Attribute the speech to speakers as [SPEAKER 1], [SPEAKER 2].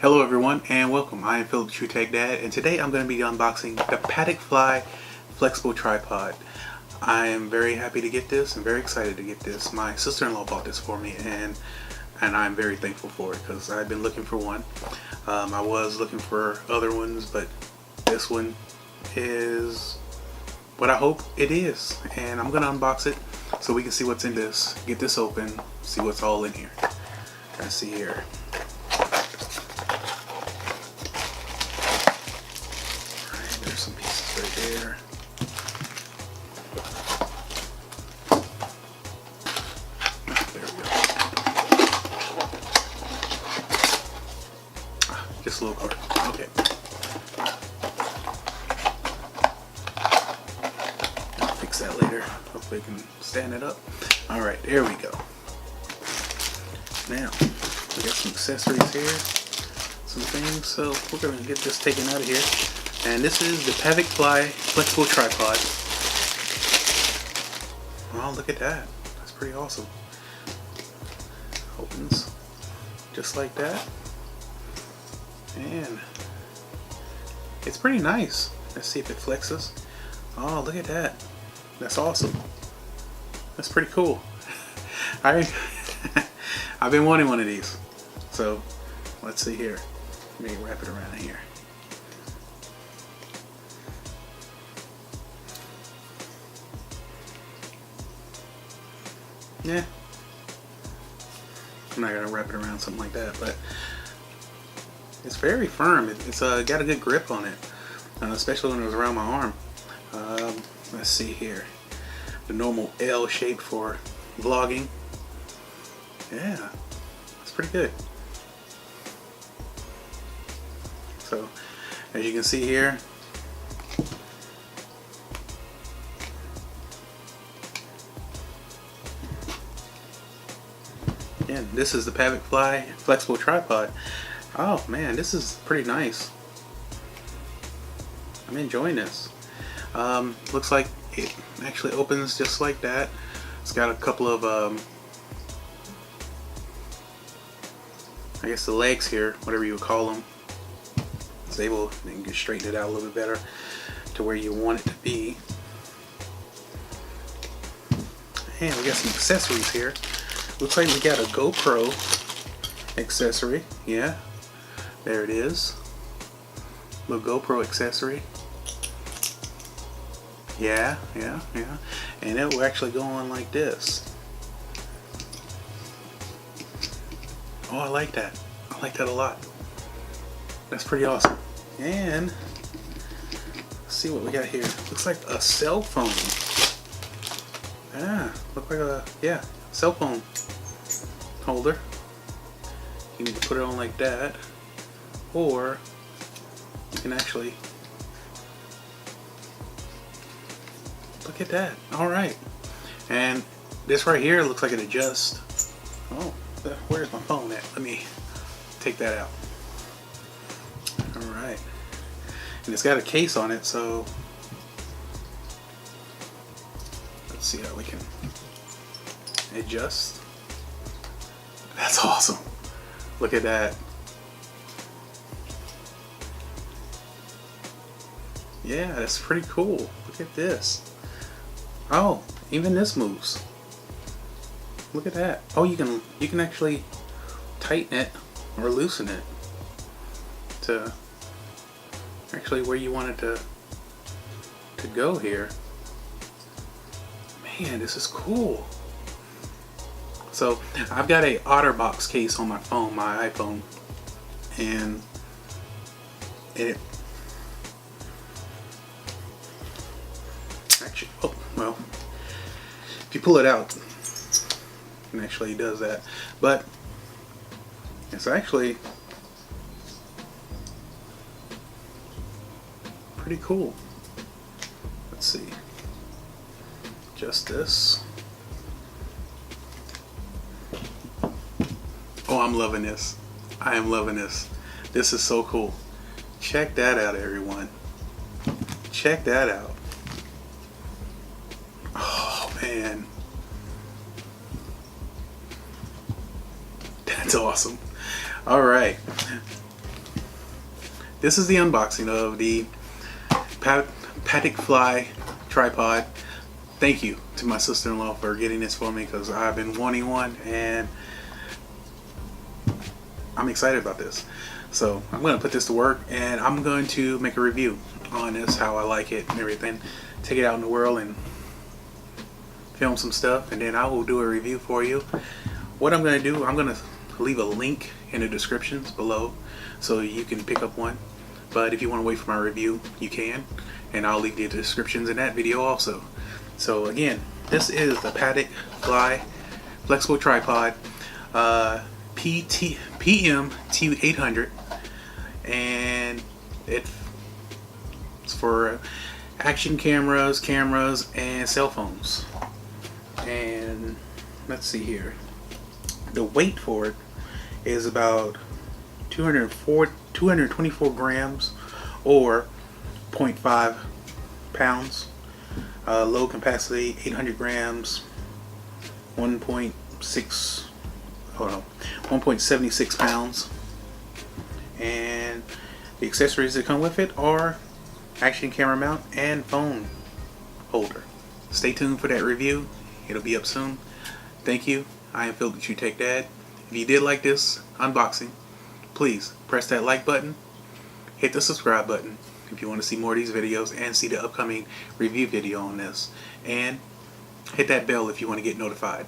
[SPEAKER 1] Hello everyone and welcome. I am Philip True Tech Dad, and today I'm going to be unboxing the Patekfly flexible tripod. I am very happy to get this and very excited to get this. My sister-in-law bought this for me and I'm very thankful for it because I've been looking for one. I was looking for other ones, but this one is what I hope it is, and I'm going to unbox it so we can see what's in this. Get this open, see what's all in here. Let's see here. There's some pieces right there. There we go. Just a little card. Okay. I'll fix that later. Hopefully I can stand it up. Alright, there we go. Now, we got some accessories here. Some things. So we're going to get this taken out of here. And this is the Patekfly flexible tripod. Wow, look at that. That's pretty awesome. Opens just like that. And it's pretty nice. Let's see if it flexes. Oh, look at that. That's awesome. That's pretty cool. I've been wanting one of these. So let's see here. Let me wrap it around here. Yeah, I'm not gonna wrap it around something like that, but it's very firm. It's got a good grip on it, especially when it was around my arm. Let's see here, the normal L shape for vlogging. Yeah, it's pretty good. So, as you can see here, and this is the Patekfly flexible tripod. Oh man, this is pretty nice. I'm enjoying this. Looks like it actually opens just like that. It's got a couple of I guess the legs here, whatever you would call them. It's able to straighten it out a little bit better to where you want it to be. And we got some accessories here. Looks like we got a GoPro accessory. Yeah, there it is. Little GoPro accessory. Yeah. And it will actually go on like this. Oh, I like that. I like that a lot. That's pretty awesome. And let's see what we got here. Looks like a cell phone. Ah, look like a cell phone holder. You need to put it on like that, or you can actually look at that. All right, and this right here looks like it adjusts. Oh, where's my phone at? Let me take that out. All right, and it's got a case on it, so let's see how we can adjust. That's awesome. Look at that. Yeah, that's pretty cool. Look at this. Oh, even this moves. Look at that. Oh, you can actually tighten it or loosen it to actually where you want it to go here. Man, this is cool. So I've got a OtterBox case on my phone, my iPhone, and it actually, oh well, if you pull it out, it actually does that, but it's actually pretty cool. Let's see, just this. Oh, I'm loving this. I am loving this. This is so cool. Check that out, everyone. Check that out. Oh, man. That's awesome. All right. this is the unboxing of the Patekfly tripod. Thank you to my sister-in-law for getting this for me, because I've been wanting one and I'm excited about this. So I'm going to put this to work and I'm going to make a review on this, how I like it and everything. Take it out in the world and film some stuff, and then I will do a review for you. What I'm going to do, I'm going to leave a link in the descriptions below so you can pick up one. But if you want to wait for my review, you can, and I'll leave the descriptions in that video also. So again, this is the Patekfly flexible tripod, PM-T800, and it's for action cameras, and cell phones. And let's see here, the weight for it is about 224 grams or 0.5 pounds. Low capacity 800 grams, 1.76 pounds. And the accessories that come with it are action camera mount and phone holder. Stay tuned for that review. It'll be up soon. Thank you. I am Phil the True Tech Dad. If you did like this unboxing, please press that like button, hit the subscribe button if you want to see more of these videos and see the upcoming review video on this, and hit that bell if you want to get notified.